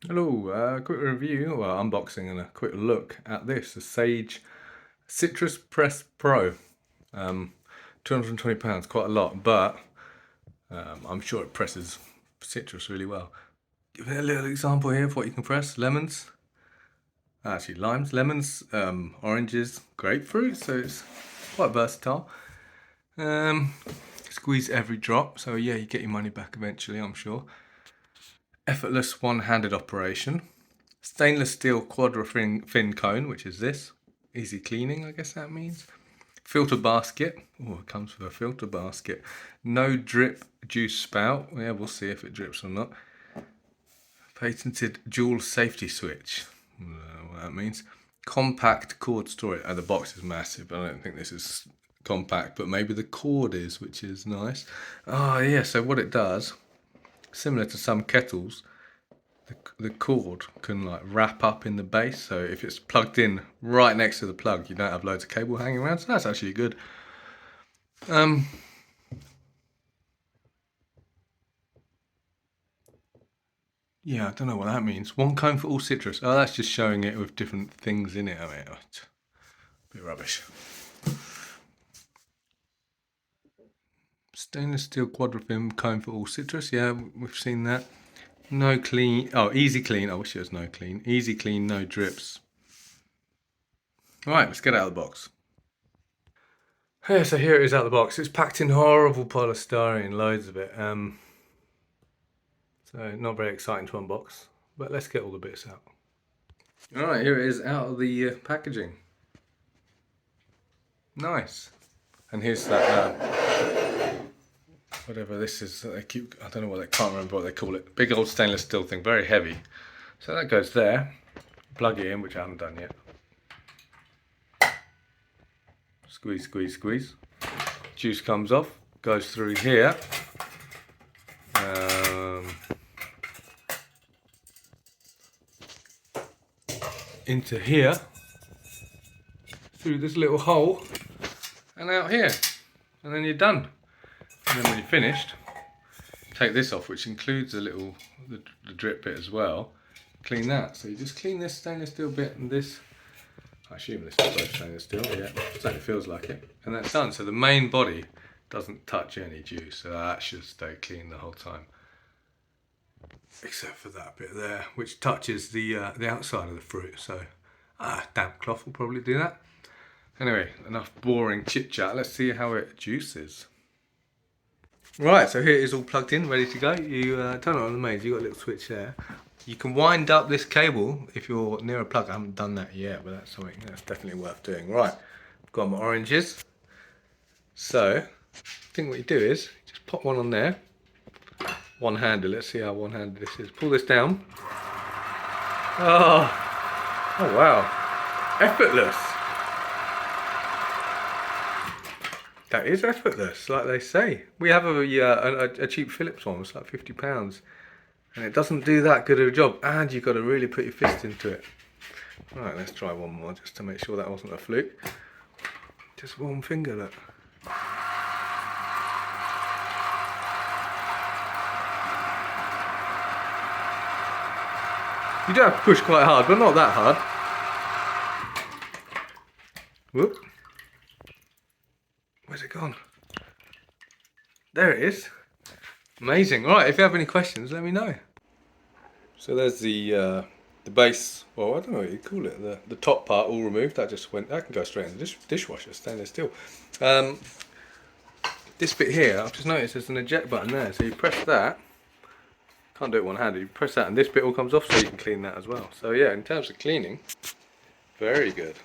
Hello, quick review, well, unboxing and a quick look at this, the Sage Citrus Press Pro. £220, quite a lot, but I'm sure it presses citrus really well. Give it a little example here of what you can press. Lemons, actually limes, lemons, oranges, grapefruit, so it's quite versatile. Squeeze every drop, so yeah, you get your money back eventually, I'm sure. Effortless one-handed operation. Stainless steel quadra fin cone, which is this. Easy cleaning, I guess that means. Filter basket. Oh, it comes with a filter basket. No drip juice spout. Yeah, we'll see if it drips or not. Patented dual safety switch. I don't know what that means. Compact cord storage. Oh, the box is massive. I don't think this is compact, but maybe the cord is, which is nice. Oh yeah, so what it does, similar to some kettles, the cord can like wrap up in the base, so if it's plugged in right next to the plug, you don't have loads of cable hanging around, so that's actually good. Yeah, I don't know what that means. One cone for all citrus. Oh, that's just showing it with different things in it. I mean, it's a bit rubbish. Stainless steel quadrafin cone for all citrus. Yeah, we've seen that. No clean. Oh, easy clean. I wish there was no clean. Easy clean, no drips. All right, let's get out of the box. Yeah, so here it is out of the box. It's packed in horrible polystyrene, loads of it. So not very exciting to unbox, but let's get all the bits out. All right, here it is out of the packaging. Nice. And here's that, whatever this is, they keep, I don't know what they, can't remember what they call it. Big old stainless steel thing, very heavy. So that goes there. Plug it in, which I haven't done yet. Squeeze, squeeze, squeeze. Juice comes off, goes through here. Into here, through this little hole, and out here. And then you're done. And then when you're finished, take this off, which includes a little, the drip bit as well. Clean that. So you just clean this stainless steel bit and this. I assume this is both stainless steel, yeah, it certainly feels like it. And that's done. So the main body doesn't touch any juice, so that should stay clean the whole time. Except for that bit there, which touches the outside of the fruit. So damp cloth will probably do that. Anyway, enough boring chit chat. Let's see how it juices. Right, so here it is all plugged in, ready to go. You turn it on the mains. You've got a little switch there. You can wind up this cable if you're near a plug. I haven't done that yet, but that's something that's definitely worth doing. Right, I've got my oranges. So, I think what you do is just pop one on there. One-handed. Let's see how one-handed this is. Pull this down. Oh wow. Effortless. That is effortless, like they say. We have a cheap Philips one, it's like £50. And it doesn't do that good of a job, and you've got to really put your fist into it. Right, let's try one more, just to make sure that wasn't a fluke. Just one finger, look. You do have to push quite hard, but not that hard. Whoop. Where's it gone? There it is. Amazing. Right, if you have any questions, let me know. So there's the base. Well, I don't know what you call it. The top part all removed. That just went. That can go straight in the dishwasher. Stainless steel. This bit here, I've just noticed there's an eject button there. So you press that. Can't do it one-handed. You press that, and this bit all comes off, so you can clean that as well. So yeah, in terms of cleaning, very good.